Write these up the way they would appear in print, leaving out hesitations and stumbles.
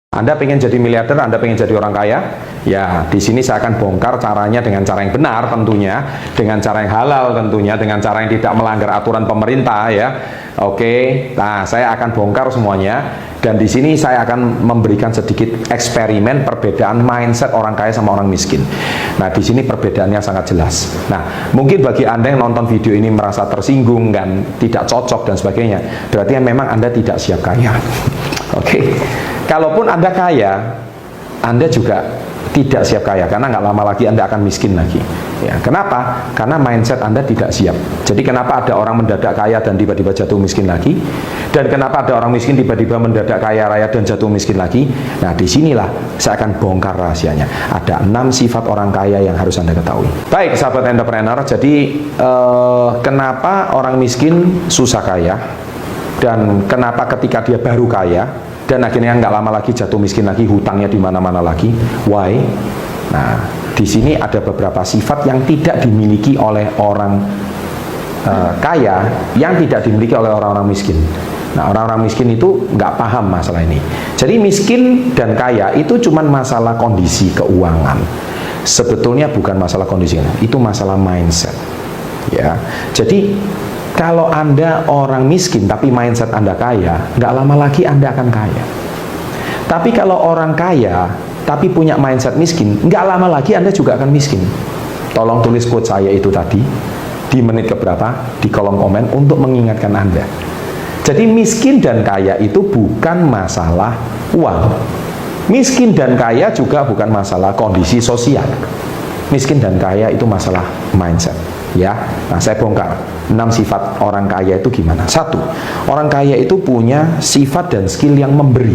Anda pengen jadi miliarder, Anda pengen jadi orang kaya? Ya, di sini saya akan bongkar caranya dengan cara yang benar tentunya, dengan cara yang halal tentunya, dengan cara yang tidak melanggar aturan pemerintah ya. Oke, nah saya akan bongkar semuanya dan di sini saya akan memberikan sedikit eksperimen perbedaan mindset orang kaya sama orang miskin. Nah, di sini perbedaannya sangat jelas. Nah, mungkin bagi Anda yang nonton video ini merasa tersinggung dan tidak cocok dan sebagainya, berarti memang Anda tidak siap kaya. Oke. Kalaupun Anda kaya, Anda juga tidak siap kaya karena nggak lama lagi Anda akan miskin lagi. Ya, kenapa? Karena mindset Anda tidak siap. Jadi kenapa ada orang mendadak kaya dan tiba-tiba jatuh miskin lagi? Dan kenapa ada orang miskin tiba-tiba mendadak kaya raya dan jatuh miskin lagi? Nah, disinilah saya akan bongkar rahasianya. Ada 6 sifat orang kaya yang harus Anda ketahui. Baik, sahabat entrepreneur. Jadi kenapa orang miskin susah kaya? Dan kenapa ketika dia baru kaya dan akhirnya nggak lama lagi jatuh miskin lagi, hutangnya di mana-mana lagi? Why? Nah, di sini ada beberapa sifat yang tidak dimiliki oleh orang kaya, yang tidak dimiliki oleh orang-orang miskin. Nah, orang-orang miskin itu nggak paham masalah ini. Jadi miskin dan kaya itu cuma masalah kondisi keuangan. Sebetulnya bukan masalah kondisi, itu masalah mindset. Ya, jadi kalau Anda orang miskin tapi mindset Anda kaya, nggak lama lagi Anda akan kaya. Tapi kalau orang kaya tapi punya mindset miskin, nggak lama lagi Anda juga akan miskin. Tolong tulis quote saya itu tadi di menit keberapa di kolom komen untuk mengingatkan Anda. Jadi miskin dan kaya itu bukan masalah uang. Miskin dan kaya juga bukan masalah kondisi sosial. Miskin dan kaya itu masalah mindset. Ya, nah saya bongkar 6 sifat orang kaya itu gimana. 1, orang kaya itu punya sifat dan skill yang memberi.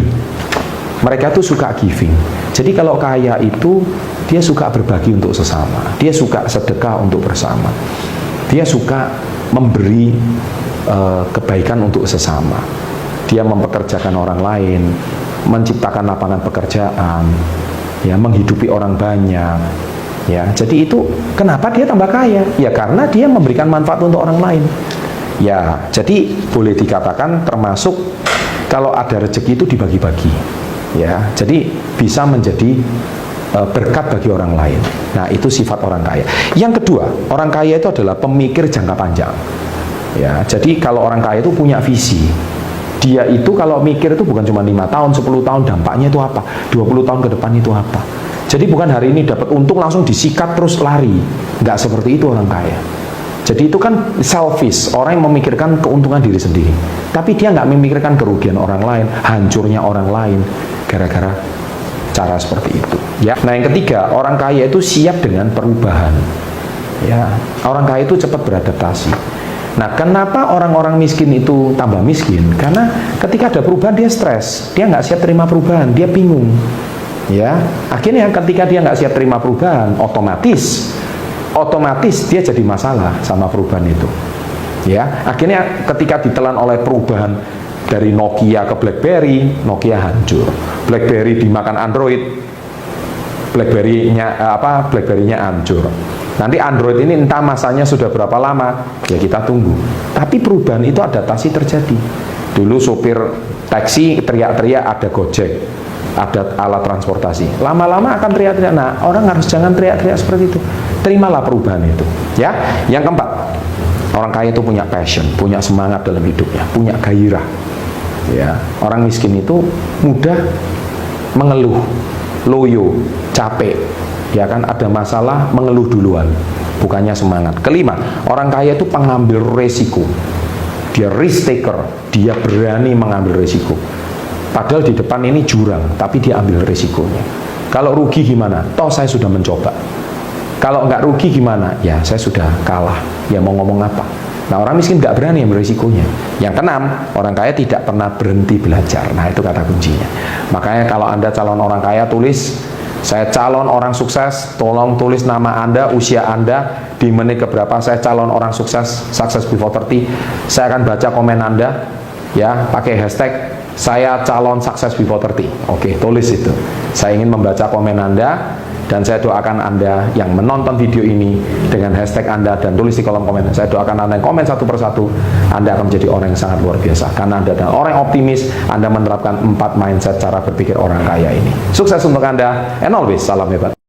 Mereka tuh suka giving. Jadi kalau kaya itu dia suka berbagi untuk sesama, dia suka sedekah untuk bersama, dia suka memberi kebaikan untuk sesama, dia mempekerjakan orang lain, menciptakan lapangan pekerjaan, ya, menghidupi orang banyak. Ya, jadi itu kenapa dia tambah kaya? Ya karena dia memberikan manfaat untuk orang lain. Ya, jadi boleh dikatakan termasuk kalau ada rezeki itu dibagi-bagi. Ya, jadi bisa menjadi berkat bagi orang lain. Nah, itu sifat orang kaya. Yang kedua, orang kaya itu adalah pemikir jangka panjang. Ya, jadi kalau orang kaya itu punya visi. Dia itu kalau mikir itu bukan cuma 5 tahun, 10 tahun dampaknya itu apa? 20 tahun ke depan itu apa? Jadi bukan hari ini dapat untung langsung disikat terus lari. Nggak seperti itu orang kaya. Jadi itu kan selfish, orang yang memikirkan keuntungan diri sendiri. Tapi dia nggak memikirkan kerugian orang lain, hancurnya orang lain gara-gara cara seperti itu. Ya. Nah, yang ketiga, orang kaya itu siap dengan perubahan. Ya, orang kaya itu cepat beradaptasi. Nah, kenapa orang-orang miskin itu tambah miskin? Karena ketika ada perubahan dia stres, dia nggak siap terima perubahan, dia bingung. Ya, akhirnya ketika dia nggak siap terima perubahan, otomatis dia jadi masalah sama perubahan itu. Ya, akhirnya ketika ditelan oleh perubahan dari Nokia ke BlackBerry, Nokia hancur. BlackBerry dimakan Android, BlackBerry-nya hancur. Nanti Android ini entah masanya sudah berapa lama, ya kita tunggu. Tapi perubahan itu adaptasi terjadi. Dulu sopir taksi teriak-teriak ada Gojek, ada alat transportasi. Lama-lama akan teriak-teriak. Nah, orang harus jangan teriak-teriak seperti itu. Terimalah perubahan itu. Ya. Yang keempat, orang kaya itu punya passion, punya semangat dalam hidupnya, punya gairah. Ya. Orang miskin itu mudah mengeluh, loyo, capek. Ya kan, ada masalah mengeluh duluan, bukannya semangat. Kelima, orang kaya itu pengambil resiko. Dia risk taker, dia berani mengambil resiko. Padahal di depan ini jurang, tapi dia ambil resikonya. Kalau rugi gimana? Toh saya sudah mencoba. Kalau nggak rugi gimana? Ya saya sudah kalah. Ya mau ngomong apa? Nah, orang miskin nggak berani ambil resikonya. Yang keenam, orang kaya tidak pernah berhenti belajar. Nah, itu kata kuncinya. Makanya kalau Anda calon orang kaya, tulis, saya calon orang sukses. Tolong tulis nama Anda, usia Anda, di menit keberapa saya calon orang sukses, success before 30. Saya akan baca komen Anda, ya, pakai hashtag saya calon sukses before 30. Oke, tulis itu. Saya ingin membaca komen Anda Dan saya doakan Anda yang menonton video ini dengan hashtag Anda dan tulis di kolom komen. Saya doakan Anda yang komen satu persatu, Anda akan menjadi orang yang sangat luar biasa. Karena Anda adalah orang yang optimis, Anda menerapkan 4 mindset cara berpikir orang kaya ini. Sukses untuk Anda, and always salam hebat.